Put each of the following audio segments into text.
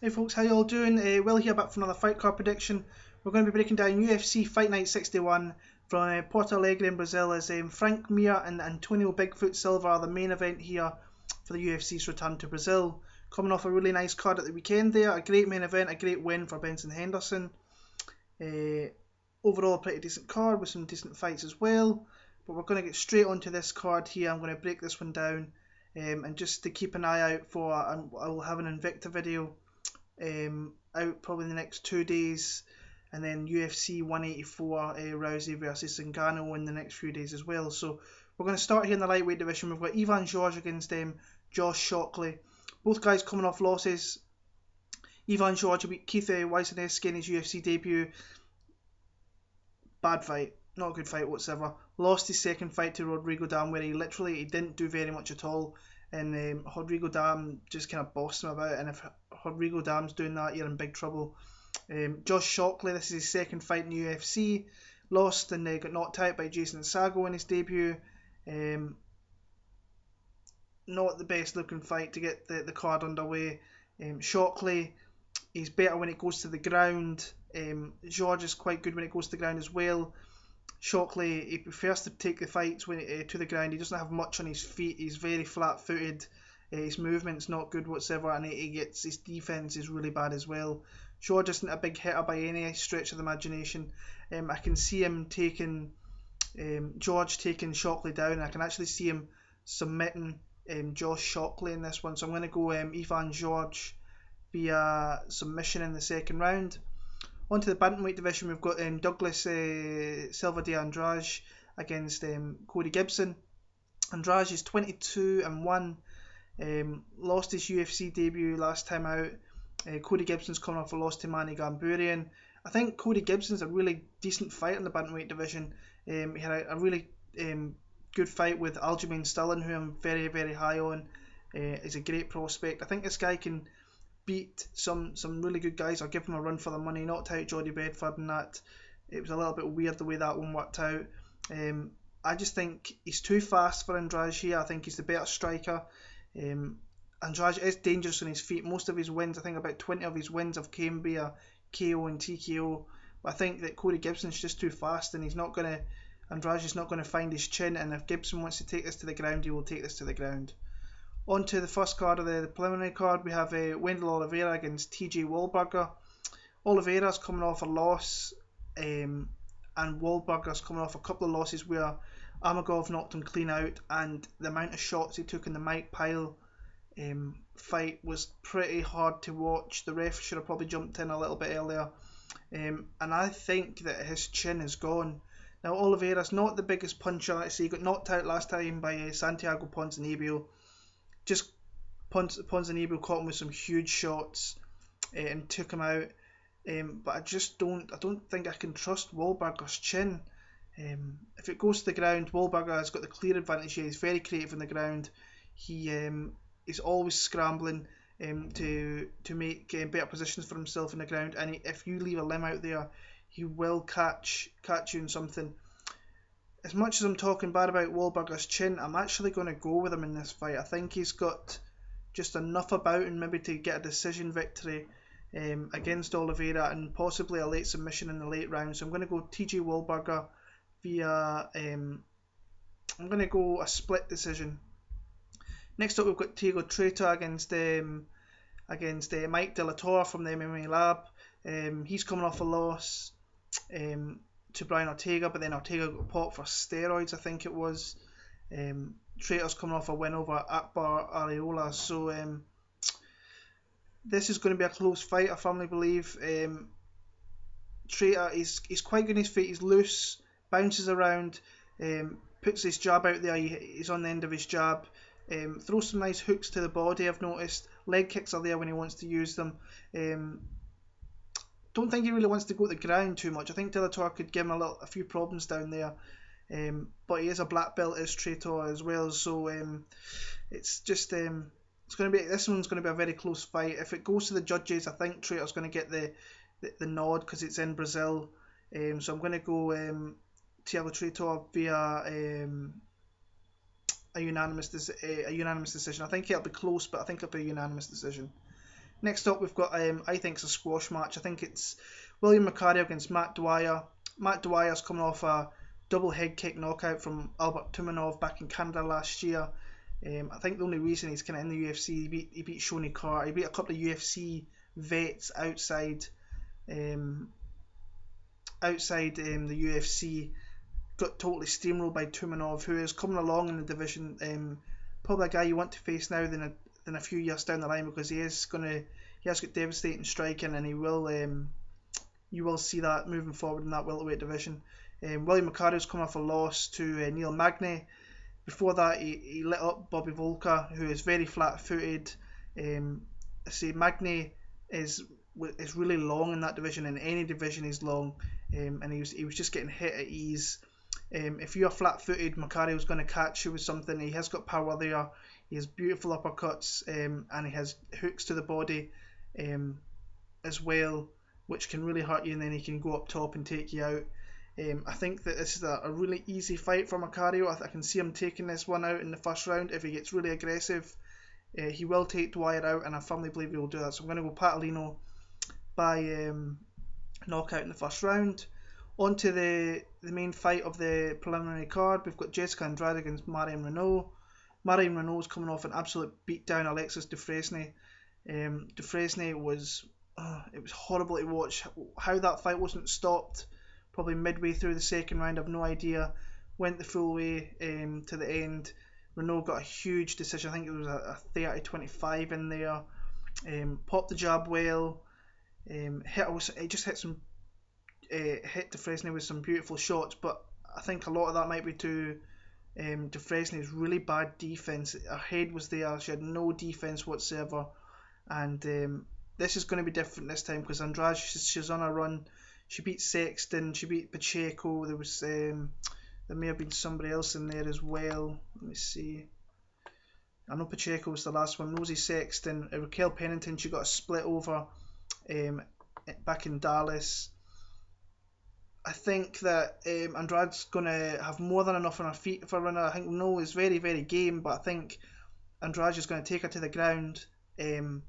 Hey folks, how you all doing? Will here back for another fight card prediction. We're going to be breaking down UFC Fight Night 61 from Porto Alegre in Brazil as Frank Mir and Antonio Bigfoot Silva are the main event here for the UFC's return to Brazil. Coming off a really nice card at the weekend there, a great main event, a great win for Benson Henderson. Overall a pretty decent card with some decent fights as well. But we're going to get straight onto this card here. I'm going to break this one down and just to keep an eye out for, I will have an Invicta video out probably in the next 2 days, and then UFC 184 Rousey versus Ngannou in the next few days as well. So we're going to start here in the lightweight division. We've got Ivan George against Josh Shockley. Both guys coming off losses. Ivan George beat Keith Wisniewski in his UFC debut. Bad fight, not a good fight whatsoever. Lost his second fight to Rodrigo Dam, where he didn't do very much at all, and Rodrigo Dam just kind of bossed him about, and if Rodrigo Dam's doing that, you're in big trouble. Josh Shockley, this is his second fight in the UFC. Lost and got knocked out by Jason Sago in his debut. Not the best looking fight to get the card underway. Shockley, he's better when it goes to the ground. George is quite good when it goes to the ground as well. Shockley, he prefers to take the fights to the ground. He doesn't have much on his feet. He's very flat-footed. His movement's not good whatsoever, and his defense is really bad as well. George isn't a big hitter by any stretch of the imagination. I can see him George taking Shockley down. I can actually see him submitting Josh Shockley in this one. So I'm going to go Ivan George via submission in the second round. Onto the bantamweight division, we've got Douglas Silva de Andrade against Cody Gibson. Andrade is 22-1. Lost his UFC debut last time out. Cody Gibson's coming off a loss to Manny Gamburian. I think Cody Gibson's a really decent fight in the bantamweight division. He had a really good fight with Aljamain Sterling, who I'm very, very high on. He's a great prospect. I think this guy can beat some really good guys, or give him a run for the money. Knocked out Jody Bedford and that. It was a little bit weird the way that one worked out. I just think he's too fast for Andrade here. I think he's the better striker. Andrade is dangerous on his feet. Most of his wins, I think about 20 of his wins have came via KO and TKO. But I think that Cody Gibson's just too fast, and Andrade is not going to find his chin. And if Gibson wants to take this to the ground, he will take this to the ground. On to the first card of the preliminary card, we have Wendall Oliveira against TJ Waldburger. Oliveira's coming off a loss, and Waldburger's coming off a couple of losses where Amagov knocked him clean out, and the amount of shots he took in the Mike Pyle fight was pretty hard to watch. The ref should have probably jumped in a little bit earlier, and I think that his chin is gone. Now Oliveira's not the biggest puncher. He got knocked out last time by Santiago Ponzinibbio. Just Ponzinibbio caught him with some huge shots and took him out. But I don't think I can trust Waldburger's chin. If it goes to the ground, Waldburger has got the clear advantage here. He's very creative on the ground. He is always scrambling to make better positions for himself on the ground. And if you leave a limb out there, he will catch you in something. As much as I'm talking bad about Waldburger's chin, I'm actually going to go with him in this fight. I think he's got just enough about him maybe to get a decision victory against Oliveira, and possibly a late submission in the late round. So I'm going to go TJ Waldburger via I'm going to go a split decision. Next up, we've got Tiago Trator against Mike De La Torre from the MMA Lab. He's coming off a loss to Brian Ortega, but then Ortega got popped for steroids, I think it was. Trator's coming off a win over Akbar Areola, so this is going to be a close fight, I firmly believe. Trator, he's quite good on his feet. He's loose, bounces around, puts his jab out there. He's on the end of his jab. Throws some nice hooks to the body, I've noticed. Leg kicks are there when he wants to use them. Don't think he really wants to go to the ground too much. I think De La Torre could give him a few problems down there. But he is a black belt as Trator as well, so it's just this one's going to be a very close fight. If it goes to the judges, I think Trator's going to get the nod because it's in Brazil. So I'm going to go Tiago Trator via a unanimous decision. I think it'll be close, but I think it'll be a unanimous decision. Next up, we've got, I think it's a squash match. I think it's William Macario against Matt Dwyer. Matt Dwyer's coming off a double head kick knockout from Albert Tumanov back in Canada last year. I think the only reason he's kind of in the UFC, he beat Shoni Carter, he beat a couple of UFC vets outside the UFC, got totally steamrolled by Tumanov, who is coming along in the division. Probably a guy you want to face now than a few years down the line, because he has got devastating striking, and you will see that moving forward in that welterweight division. William Macario's come off a loss to Neil Magny. Before that, he lit up Bobby Volka, who is very flat-footed. I say Magny is really long in that division. In any division, he's long, and he was just getting hit at ease. If you're flat-footed, Macario's going to catch you with something. He has got power there. He has beautiful uppercuts, and he has hooks to the body as well, which can really hurt you, and then he can go up top and take you out. I think that this is a really easy fight for Macario. I can see him taking this one out in the first round. If he gets really aggressive, he will take Dwyer out, and I firmly believe he will do that. So I'm going to go Patalino by knockout in the first round. On to the main fight of the preliminary card. We've got Jessica Andrade against Marion Reneau. Marion Reneau is coming off an absolute beatdown Alexis Dufresne. Dufresne was it was horrible to watch. How that fight wasn't stopped probably midway through the second round, I've no idea. Went the full way to the end. Reneau got a huge decision. I think it was a 30-25 in there. Popped the jab well. Hit Dufresne with some beautiful shots, but I think a lot of that might be to Dufresne's really bad defense. Her head was there. She had no defense whatsoever, and this is going to be different this time, because Andrade, she's on a run. She beat Sexton, she beat Pacheco. There may have been somebody else in there as well. Let me see. I know Pacheco was the last one. Rosie Sexton, Raquel Pennington, she got a split over back in Dallas. I think that Andrade's going to have more than enough on her feet for Reneau. I think Reneau is very, very game, but I think Andrade is going to take her to the ground and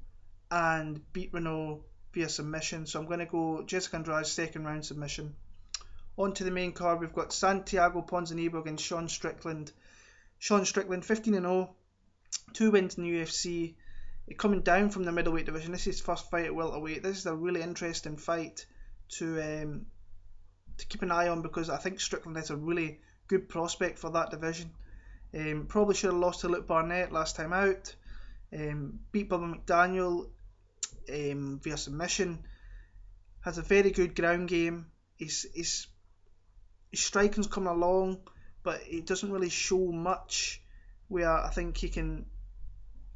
beat Reneau via submission. So I'm going to go Jessica Andrade second round submission. On to the main card, we've got Santiago Ponzinibbio against Sean Strickland. Sean Strickland 15-0, 2 wins in the UFC. Coming down from the middleweight division, this is his first fight at welterweight. This is a really interesting fight to keep an eye on, because I think Strickland is a really good prospect for that division. Probably should have lost to Luke Barnett last time out. Beat Bubba McDaniel via submission. Has a very good ground game. His striking's coming along, but it doesn't really show much. Where I think he can.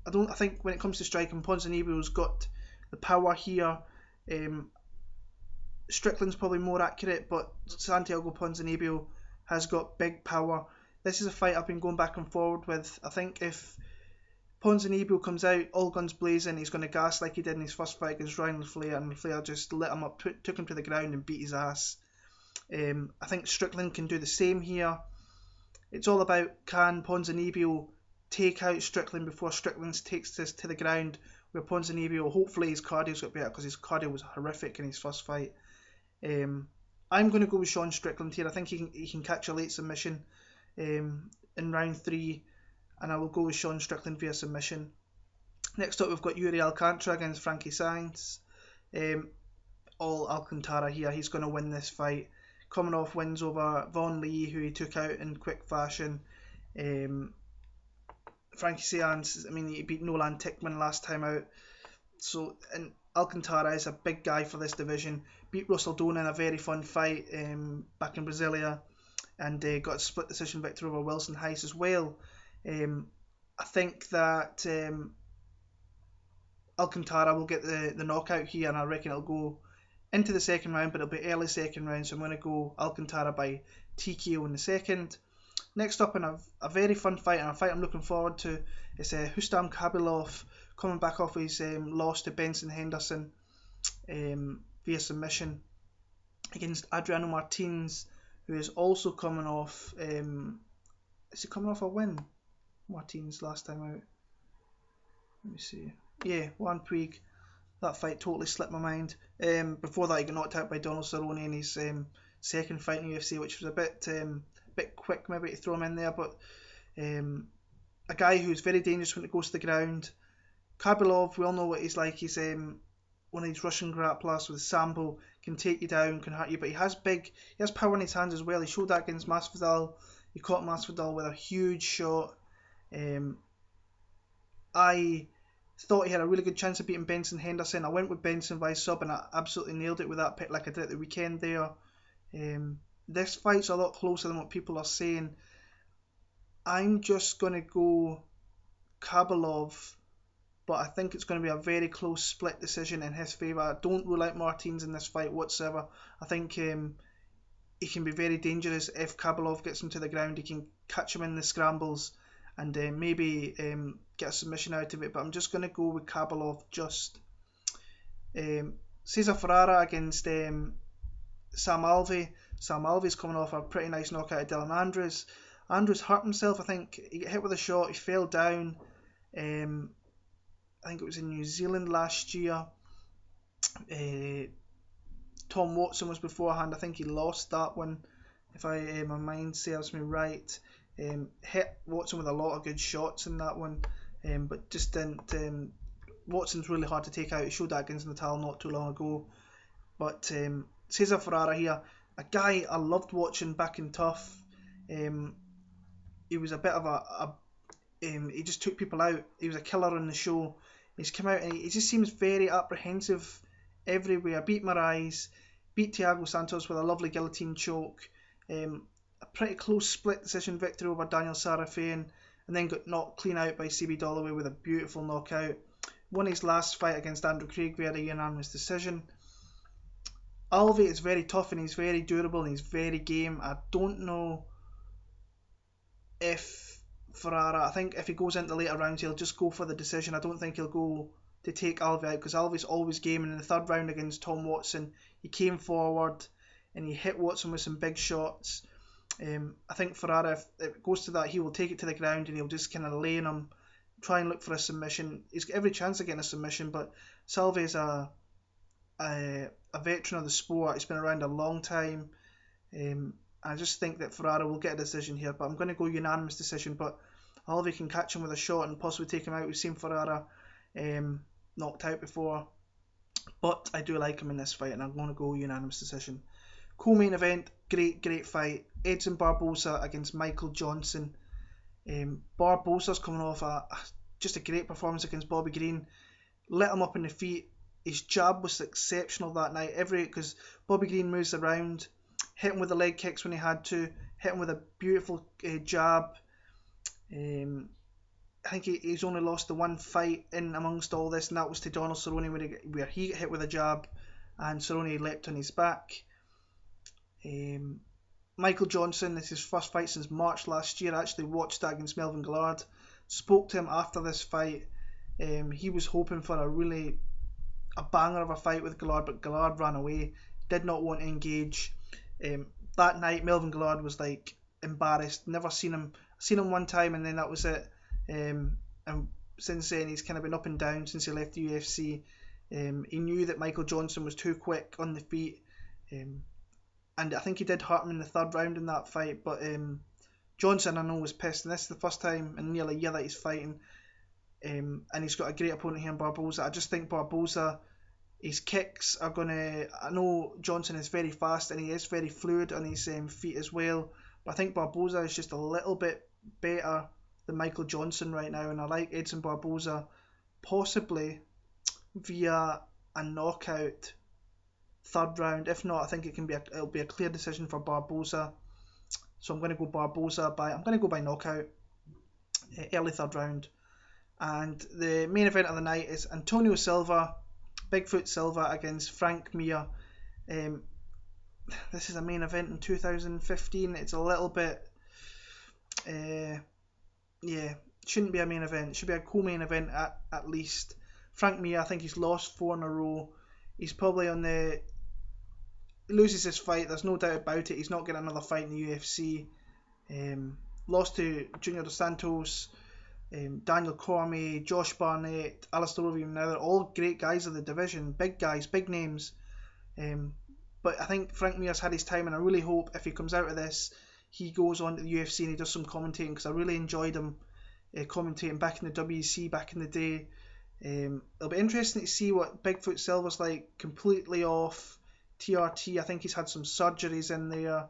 I think when it comes to striking, Ponzinibbio's got the power here. Strickland's probably more accurate, but Santiago Ponzinibbio has got big power. This is a fight I've been going back and forward with. I think if Ponzinibbio comes out all guns blazing, he's going to gas like he did in his first fight against Ryan LaFleur, and LaFleur just lit him up, took him to the ground and beat his ass. I think Strickland can do the same here. It's all about, can Ponzinibbio take out Strickland before Strickland takes this to the ground, where Ponzinibbio, hopefully his cardio's got better, because his cardio was horrific in his first fight. I'm going to go with Sean Strickland here. I think he can catch a late submission in round 3, and I will go with Sean Strickland via submission. Next up, we've got Iuri Alcantara against Frankie Saenz. All Alcantara here. He's going to win this fight. Coming off wins over Von Lee, who he took out in quick fashion. Frankie Saenz, he beat Nolan Tickman last time out. So, and Alcantara is a big guy for this division. Beat Russell Doan in a very fun fight back in Brasilia, and got a split decision victory over Wilson Heiss as well. I think that Alcantara will get the knockout here, and I reckon it'll go into the second round, but it'll be early second round, so I'm going to go Alcantara by TKO in the second. Next up, in a very fun fight, and a fight I'm looking forward to, is Rustam Khabilov coming back off his loss to Benson Henderson via submission against Adriano Martins, who is also coming off. Is he coming off a win? Martins last time out. Let me see. Yeah, Juan Puig That fight totally slipped my mind. Before that, he got knocked out by Donald Cerrone in his second fight in UFC, which was a bit quick maybe to throw him in there. But a guy who's very dangerous when it goes to the ground. Khabilov, we all know what he's like. He's one of these Russian grapplers with sambo, can take you down, can hurt you, but he has power in his hands as well. He showed that against Masvidal. He caught Masvidal with a huge shot. I thought he had a really good chance of beating Benson Henderson. I went with Benson by sub and I absolutely nailed it with that pick like I did at the weekend there. This fight's a lot closer than what people are saying. I'm just going to go Khabilov, but I think it's going to be a very close split decision in his favour. I don't rule out Martins in this fight whatsoever. I think he can be very dangerous if Khabilov gets him to the ground. He can catch him in the scrambles and maybe get a submission out of it. But I'm just going to go with Khabilov just. Cezar Ferreira against Sam Alvey. Sam Alvey's coming off a pretty nice knockout of Dylan Andres. Andres hurt himself, I think. He got hit with a shot, he fell down. I think it was in New Zealand last year. Tom Watson was beforehand. I think he lost that one, if my mind serves me right. Hit Watson with a lot of good shots in that one, but just didn't. Watson's really hard to take out. He showed that against Natal not too long ago. But Cezar Ferreira here, a guy I loved watching back in Tough. He was a bit of he just took people out. He was a killer on the show. He's come out and he just seems very apprehensive everywhere. Beat Moraes, beat Tiago Santos with a lovely guillotine choke. A pretty close split decision victory over Daniel Sarafian, and then got knocked clean out by CB Dollaway with a beautiful knockout. Won his last fight against Andrew Craig via a unanimous decision. Alvey is very tough and he's very durable and he's very game. I don't know if Ferreira, I think if he goes into the later rounds he'll just go for the decision. I don't think he'll go to take Alvey out because Alvey's always game, and in the third round against Tom Watson he came forward and he hit Watson with some big shots. I think Ferreira, if it goes to that, he will take it to the ground and he'll just kind of lay in him, try and look for a submission. He's got every chance of getting a submission, but Salve's a veteran of the sport. He's been around a long time. I just think that Ferreira will get a decision here, but I'm going to go unanimous decision. But Alvey can catch him with a shot and possibly take him out. We've seen Ferreira knocked out before, but I do like him in this fight, and I'm going to go unanimous decision. Co-main event, great fight. Edson Barbosa against Michael Johnson. Barbosa's coming off just a great performance against Bobby Green. Lit him up in the feet. His jab was exceptional that night. Because Bobby Green moves around, hit him with the leg kicks when he had to, hit him with a beautiful jab. I think he's only lost the one fight in amongst all this, and that was to Donald Cerrone where he got hit with a jab and Cerrone leapt on his back. Michael Johnson, this is his first fight since March last year. I actually watched that against Melvin Gillard. Spoke to him after this fight. He was hoping for a banger of a fight with Gillard, but Gillard ran away, did not want to engage. That night Melvin Gillard was like embarrassed. Never seen him one time and then that was it. And since then he's kind of been up and down since he left the UFC. He knew that Michael Johnson was too quick on the feet, and I think he did hurt him in the third round in that fight. But Johnson, I know, was pissed, and this is the first time in nearly a year that he's fighting, and he's got a great opponent here in Barbosa. I just think Barbosa, his kicks are gonna. I know Johnson is very fast and he is very fluid on his feet as well, but I think Barbosa is just a little bit better than Michael Johnson right now, and I like Edson Barbosa possibly via a knockout third round. If not, I think it'll be a clear decision for Barbosa. So I'm going to go Barbosa by knockout, early third round. And the main event of the night is Antonio Bigfoot Silva against Frank Mir. This is a main event in 2015. It's a little bit, shouldn't be a main event. It should be a co-main event at least. Frank Mir, I think he's lost 4 in a row. He's probably he loses this fight, there's no doubt about it. He's not getting another fight in the UFC. Lost to Junior Dos Santos. Daniel Cormier, Josh Barnett, Alistair Overeem. Now they're all great guys of the division, big guys, big names. But I think Frank Mir's had his time, and I really hope if he comes out of this, he goes on to the UFC and he does some commentating, because I really enjoyed him commentating back in the WEC back in the day. It'll be interesting to see what Bigfoot Silva's like, completely off TRT. I think he's had some surgeries in there.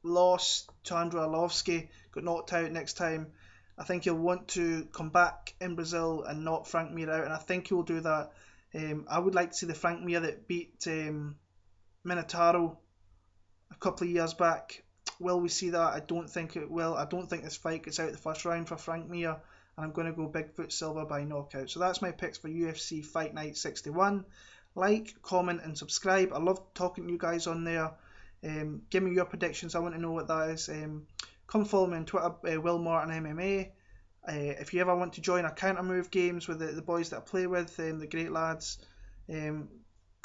Lost to Andrei Arlovski, got knocked out next time. I think he'll want to come back in Brazil and knock Frank Mir out, and I think he'll do that. I would like to see the Frank Mir that beat Minotauro a couple of years back. Will we see that? I don't think it will. I don't think this fight gets out the first round for Frank Mir, and I'm going to go Bigfoot Silva by knockout. So that's my picks for UFC Fight Night 61. Like, comment and subscribe. I love talking to you guys on there. Give me your predictions. I want to know what that is. Come follow me on Twitter, Will Martin MMA. If you ever want to join our counter move games with the boys that I play with, the great lads, come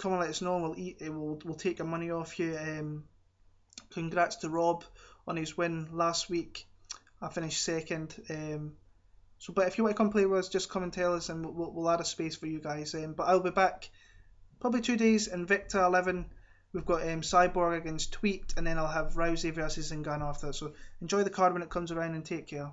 and let us know. We'll take your money off you. Congrats to Rob on his win last week. I finished second. But if you want to come play with us, just come and tell us, and we'll add a space for you guys. But I'll be back probably 2 days in Victor 11. We've got Cyborg against Tweaked, and then I'll have Rousey versus Ngannou after that. So enjoy the card when it comes around, and take care.